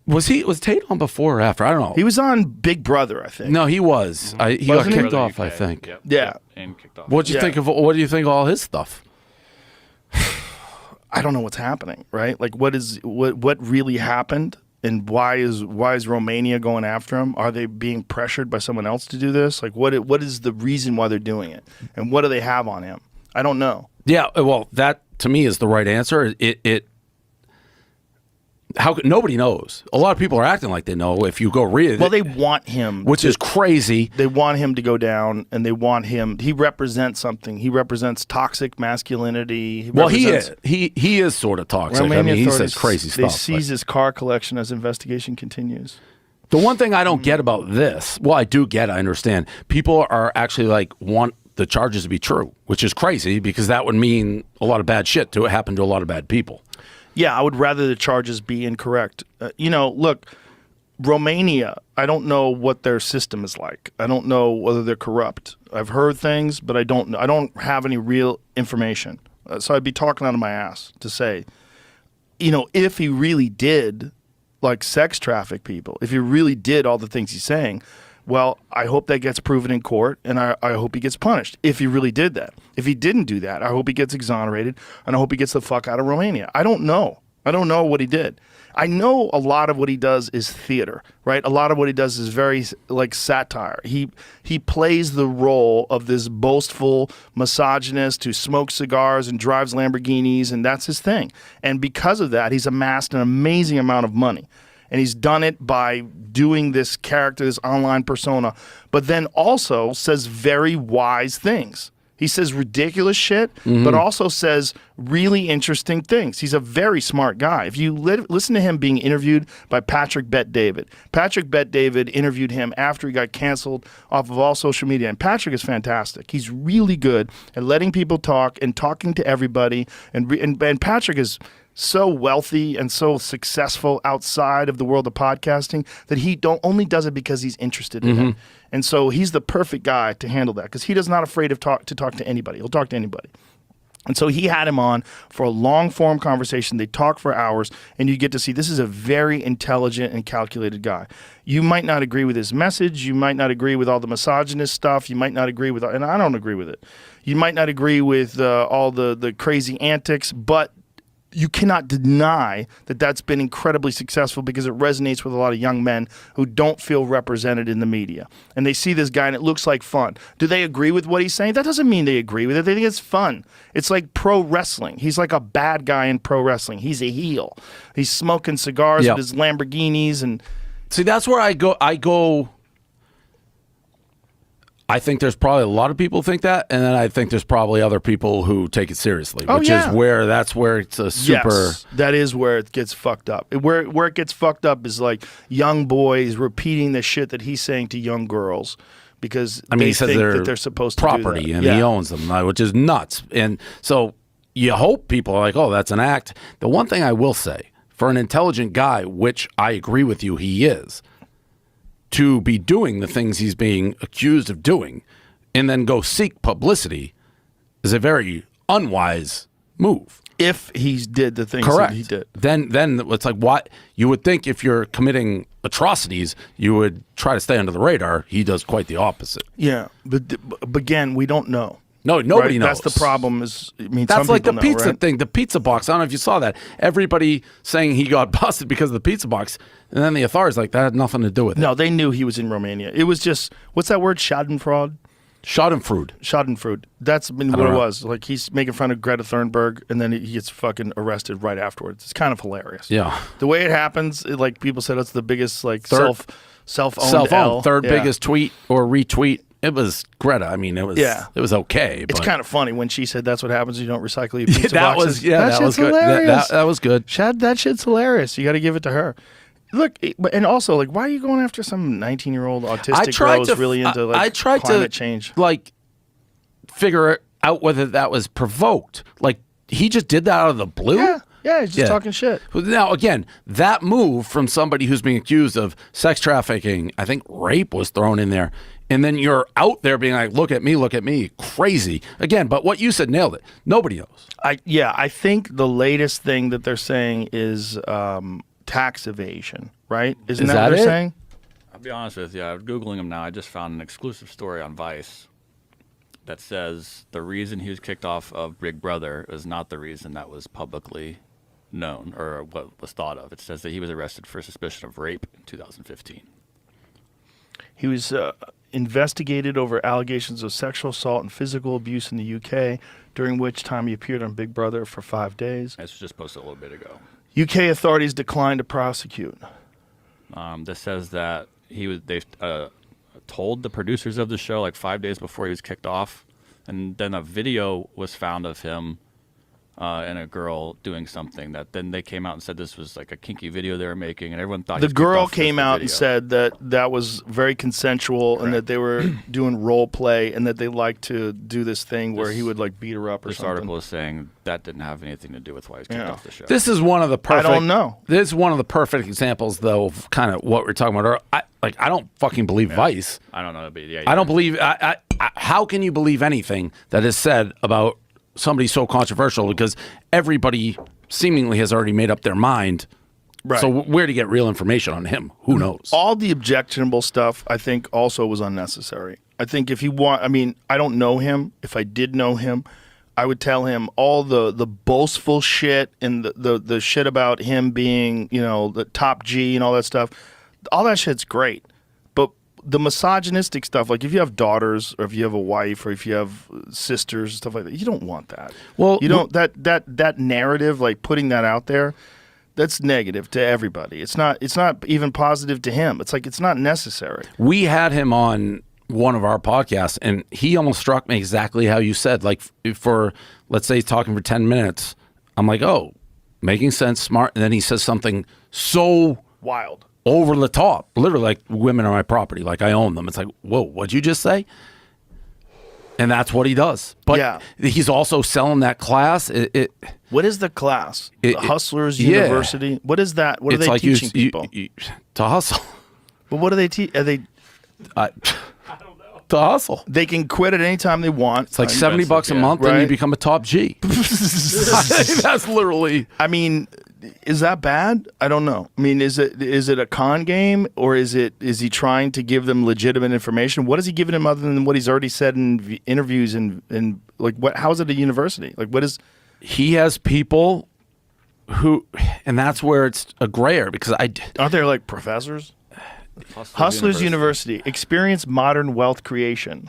Was Tate on before or after? I don't know. He was on Big Brother, I think. No, he was. He got kicked off, I think. Yep. Yeah. And kicked off. What do you think of all his stuff? I don't know what's happening, right? Like, what really happened, and why is Romania going after him? Are they being pressured by someone else to do this? Like, what is the reason why they're doing it, and what do they have on him? I don't know. Yeah, well, that to me is the right answer. Nobody knows. A lot of people are acting like they know. If you go read it, well, they want him, which is crazy. They want him to go down, and they want him. He represents something. He represents toxic masculinity. He is sort of toxic. I mean, he says crazy stuff. They seize his car collection as investigation continues. The one thing I don't get about this, well, I do get. I understand. People are actually want the charges to be true, which is crazy because that would mean a lot of bad shit to happen to a lot of bad people. Yeah, I would rather the charges be incorrect. Look, Romania, I don't know what their system is like. I don't know whether they're corrupt. I've heard things, but I don't have any real information. So I'd be talking out of my ass to say, if he really did sex traffic people, if he really did all the things he's saying, well, I hope that gets proven in court, and I hope he gets punished if he really did that. If he didn't do that, I hope he gets exonerated, and I hope he gets the fuck out of Romania. I don't know. I don't know what he did. I know a lot of what he does is theater, right? A lot of what he does is very satire. He plays the role of this boastful misogynist who smokes cigars and drives Lamborghinis, and that's his thing. And because of that, he's amassed an amazing amount of money. And he's done it by doing this character, this online persona, but then also says very wise things. He says ridiculous shit, but also says really interesting things. He's a very smart guy. If you listen to him being interviewed by Patrick Bet-David, Patrick Bet-David interviewed him after he got canceled off of all social media. And Patrick is fantastic. He's really good at letting people talk and talking to everybody. And Patrick is so wealthy and so successful outside of the world of podcasting that he only does it because he's interested in it. And so he's the perfect guy to handle that because he is not afraid of to talk to anybody. He'll talk to anybody. And so he had him on for a long-form conversation. They talk for hours, and you get to see this is a very intelligent and calculated guy. You might not agree with his message. You might not agree with all the misogynist stuff. You might not agree with, and I don't agree with it. You might not agree with all the crazy antics, but you cannot deny that that's been incredibly successful because it resonates with a lot of young men who don't feel represented in the media. And they see this guy and it looks like fun. Do they agree with what he's saying? That doesn't mean they agree with it. They think it's fun. It's like pro wrestling. He's like a bad guy in pro wrestling. He's a heel. He's smoking cigars with his Lamborghinis. And see, that's where I go. I think there's probably a lot of people think that, and then I think there's probably other people who take it seriously, which is where it's a super. Yes, that is where it gets fucked up. Where it gets fucked up is like young boys repeating the shit that he's saying to young girls because he says they're supposed to property do that. And he owns them, which is nuts. And so you hope people are like, oh, that's an act. The one thing I will say, for an intelligent guy, which I agree with you, he is, to be doing the things he's being accused of doing and then go seek publicity is a very unwise move. If he did the things that he did. Then it's like, what you would think if you're committing atrocities, you would try to stay under the radar. He does quite the opposite. Yeah, but again, we don't know. No, nobody knows. That's the problem. That's some like the pizza thing, the pizza box. I don't know if you saw that. Everybody saying he got busted because of the pizza box, and then the authorities that had nothing to do with it. No, they knew he was in Romania. It was just, what's that word? Schadenfreude? Schadenfreude. That's what it was. Like he's making fun of Greta Thunberg, and then he gets fucking arrested right afterwards. It's kind of hilarious. Yeah. The way it happens, like people said, it's the biggest self-owned third biggest tweet or retweet. It was Greta. I mean, it was okay. It's kind of funny when she said that's what happens. You don't recycle your pizza boxes. That was good. That was good. That shit's hilarious. You got to give it to her. Look, and also, like, why are you going after some 19-year-old autistic girl who's really into climate change? Like, figure out whether that was provoked. Like, he just did that out of the blue? Yeah, he's just talking shit. Now, again, that move from somebody who's being accused of sex trafficking, I think rape was thrown in there, and then you're out there being like, look at me, crazy. Again, but what you said nailed it. Nobody knows. I think the latest thing that they're saying is tax evasion, right? Isn't Is that that what they're it? saying? I'll be honest with you. I'm Googling him now. I just found an exclusive story on Vice that says the reason he was kicked off of Big Brother is not the reason that was publicly known or what was thought of. It says that he was arrested for suspicion of rape in 2015. He was investigated over allegations of sexual assault and physical abuse in the UK, during which time he appeared on Big Brother for 5 days. This was just posted a little bit ago. UK authorities declined to prosecute. This says that they told the producers of the show like 5 days before he was kicked off, and then a video was found of him and a girl doing something that then they came out and said this was like a kinky video they were making, and everyone thought The he was kicked girl off came for the out and video. said that that was very consensual and that they were doing role play and that they liked to do this thing where he would like beat her up or This something. article is saying that didn't have anything to do with why he was kicked Yeah. off the show. This is one of the perfect. I don't know. This is one of the perfect examples, though, of kind of what we're talking about. I don't fucking believe Vice. I don't know, but yeah, I don't believe. How can you believe anything that is said about somebody so controversial? Because everybody seemingly has already made up their mind. Right. So where to get real information on him? Who knows? All the objectionable stuff, I think, also was unnecessary. I think if you want, I mean, I don't know him. If I did know him, I would tell him all the boastful shit and the shit about him being, you know, the top G and all that stuff. All that shit's great. But the misogynistic stuff, like if you have daughters or if you have a wife or if you have sisters, stuff like that, you don't want that. Well, you don't that narrative, like putting that out there, that's negative to everybody. It's not even positive to him. It's like it's not necessary. We had him on one of our podcasts, and he almost struck me exactly how you said. Like for, let's say he's talking for 10 minutes, I'm like, oh, making sense, smart. And then he says something so Wild. over the top, literally like women are my property, like I own them. It's like, whoa, what'd you just say? And that's what he does. But Yeah. he's also selling that class. What is the class? The Hustlers yeah. University? What is that? What are It's they like teaching people? to hustle. But what do they teach? Are they? To hustle. They can quit at any time they want. It's like $70 a yeah. month, and you Right. become a top G. That's literally. I mean, is that bad? I don't know. I mean, is it a con game or is he trying to give them legitimate information? What is he giving them other than what he's already said in interviews and like what? How is it a university? Like what is? He has people who, and that's where it's a gray area because Aren't there like professors? Hustlers University. Experience modern wealth creation.